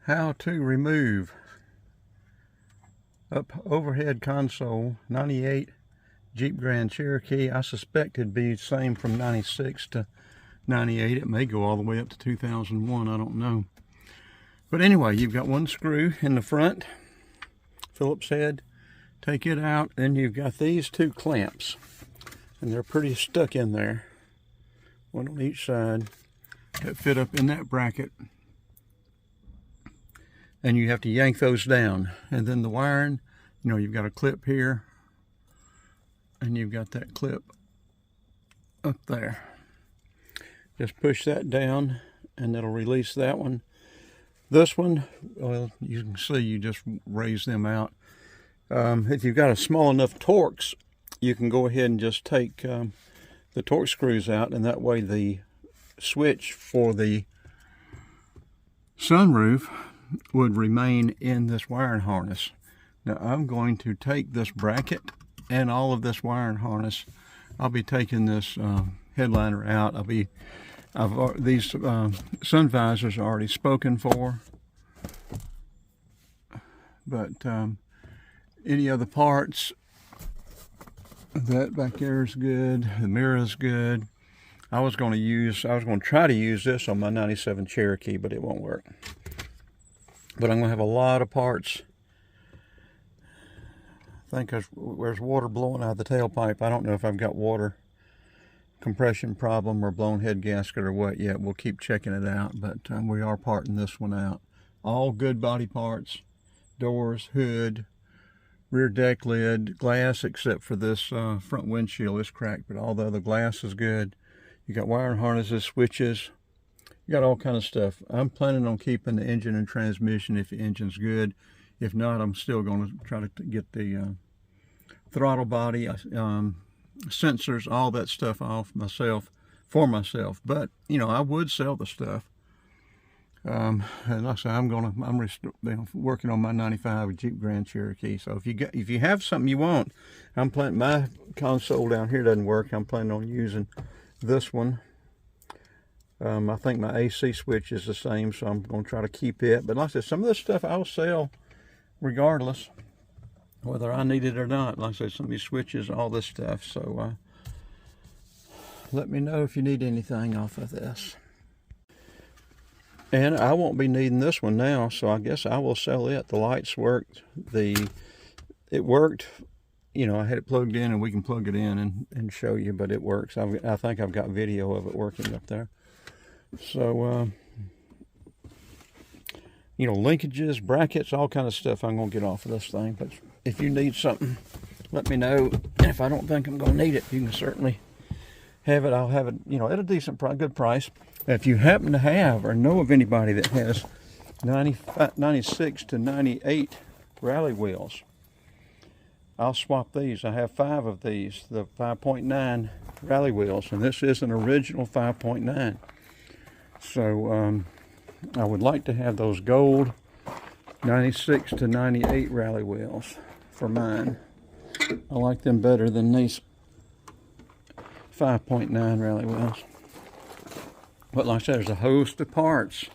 How to remove overhead console 98 Jeep Grand Cherokee. I suspect it'd be the same from 96 to 98. It may go all the way up to 2001, I don't know. But anyway, you've got one screw in the front, Phillips head. Take it out, and you've got these two clamps, and they're pretty stuck in there, one on each side, that fit up in that bracket. And you have to yank those down. And then the wiring, you know, you've got a clip here, and you've got that clip up there. Just push that down, and it'll release that one. This one, well, you can see you just raise them out. If you've got a small enough Torx, you can go ahead and just take the Torx screws out, and that way the switch for the sunroof would remain in this wiring harness. Now I'm going to take this bracket and all of this wiring harness. I'll be taking this headliner out. These sun visors are already spoken for, but any other parts, that back there is good. The mirror is good. I was going to try to use this on my 97 Cherokee, but it won't work. But I'm going to have a lot of parts. I think there's water blowing out of the tailpipe. I don't know if I've got water compression problem or blown head gasket or what yet. We'll keep checking it out, but we are parting this one out. All good body parts, doors, hood, rear deck lid, glass except for this front windshield is cracked, but all the other glass is good. You got wiring harnesses, switches, you got all kind of stuff. I'm planning on keeping the engine and transmission if the engine's good. If not, I'm still going to try to get the throttle body, sensors, all that stuff off for myself. But you know, I would sell the stuff. And like I say, I'm working on my 95 Jeep Grand Cherokee. So if you have something you want, I'm planning. My console down here doesn't work. I'm planning on using this one. I think my AC switch is the same, so I'm going to try to keep it. But like I said, some of this stuff I'll sell regardless, whether I need it or not. Like I said, some of these switches, all this stuff. So let me know if you need anything off of this. And I won't be needing this one now, so I guess I will sell it. The lights worked. It worked. You know, I had it plugged in, and we can plug it in and show you, but it works. I think I've got video of it working up there. So, you know, linkages, brackets, all kind of stuff I'm going to get off of this thing. But if you need something, let me know. And if I don't think I'm going to need it, you can certainly have it. I'll have it, you know, at a decent price, good price. If you happen to have or know of anybody that has 96 to 98 rally wheels, I'll swap these. I have 5 of these, the 5.9 rally wheels, and this is an original 5.9. So I would like to have those gold 96 to 98 rally wheels for mine. I like them better than these 5.9 rally wheels. But like I said, there's a host of parts.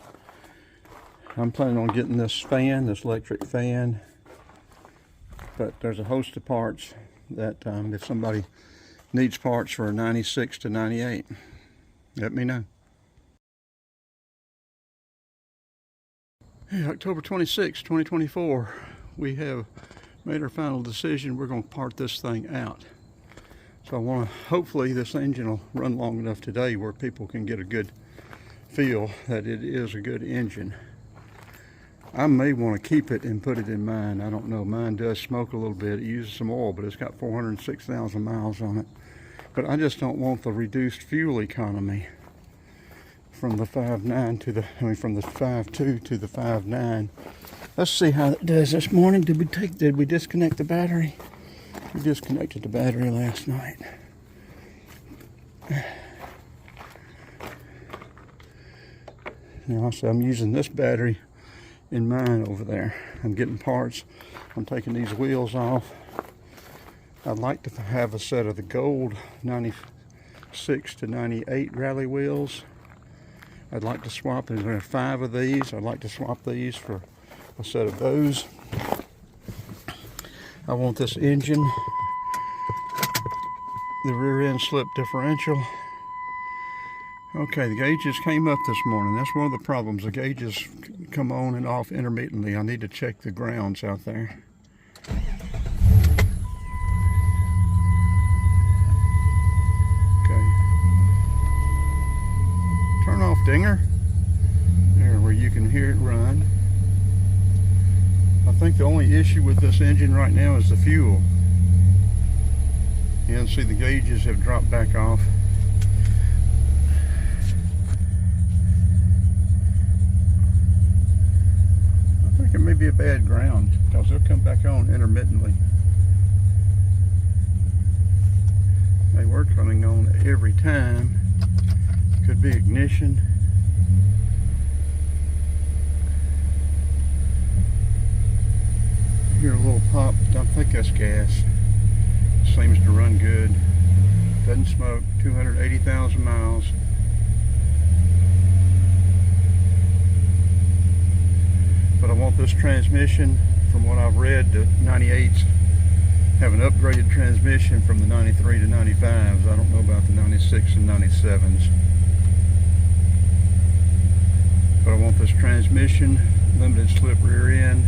I'm planning on getting this fan, this electric fan. But there's a host of parts that if somebody needs parts for a 96 to 98, let me know. Hey, October 26, 2024, we have made our final decision. We're going to part this thing out. So I want to, hopefully this engine will run long enough today where people can get a good feel that it is a good engine. I may want to keep it and put it in mine. I don't know. Mine does smoke a little bit. It uses some oil, but it's got 406,000 miles on it. But I just don't want the reduced fuel economy from the 5.9 to the, from the 5.2 to the 5.9. Let's see how it does this morning. Did we disconnect the battery? We disconnected the battery last night. Now, so I'm using this battery in mine over there. I'm getting parts. I'm taking these wheels off. I'd like to have a set of the gold 96 to 98 rally wheels. I'd like to swap. There's 5 of these. I'd like to swap these for a set of those. I want this engine, the rear end slip differential. Okay, the gauges came up this morning. That's one of the problems. The gauges come on and off intermittently. I need to check the grounds out there. Okay. Turn off dinger. There, where you can hear it run. I think the only issue with this engine right now is the fuel. You can see the gauges have dropped back off. I think it may be a bad ground because they'll come back on intermittently. They were coming on every time. Could be ignition. Hear a little pop. I think that's gas. Seems to run good. Doesn't smoke. 280,000 miles. But I want this transmission, from what I've read, the 98s have an upgraded transmission from the 93 to 95s. I don't know about the 96 and 97s. But I want this transmission, limited slip rear end,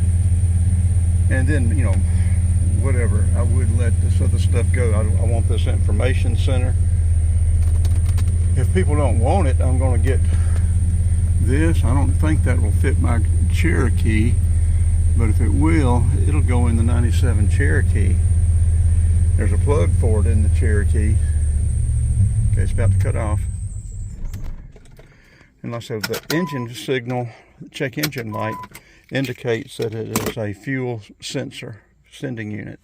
and then, you know, whatever. I would let this other stuff go. I want this information center. If people don't want it, I'm going to get this. I don't think that will fit my Cherokee, but if it will, it'll go in the 97 Cherokee. There's a plug for it in the Cherokee. Okay, it's about to cut off. And like I said, the engine signal, check engine light, indicates that it is a fuel sensor sending unit.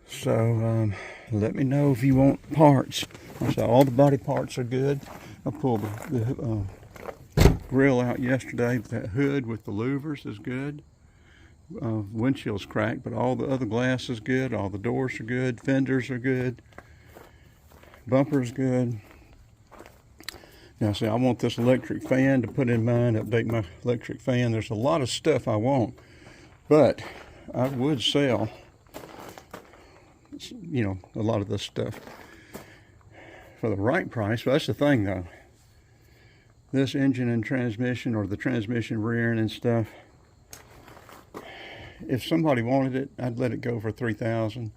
So let me know if you want parts. So all the body parts are good. I pulled the grill out yesterday. That hood with the louvers is good. Windshield's cracked, but all the other glass is good. All the doors are good. Fenders are good. Bumper's good. Now see, I want this electric fan to put in mine, update my electric fan. There's a lot of stuff I want, but I would sell, you know, a lot of this stuff for the right price. But that's the thing though. This engine and transmission, or the transmission rear end and stuff, if somebody wanted it, I'd let it go for $3,000.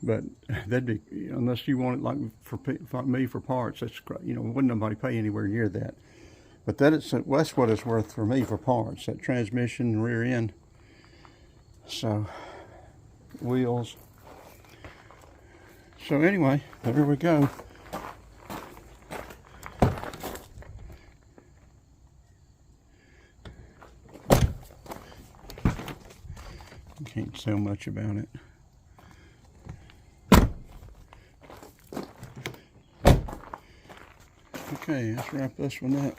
But that'd be, unless you want it like for me for parts, that's, you know, wouldn't nobody pay anywhere near that. But that's what it's worth for me for parts, that transmission rear end. So, wheels. So anyway, there we go. Can't tell much about it. Okay, let's wrap this one up.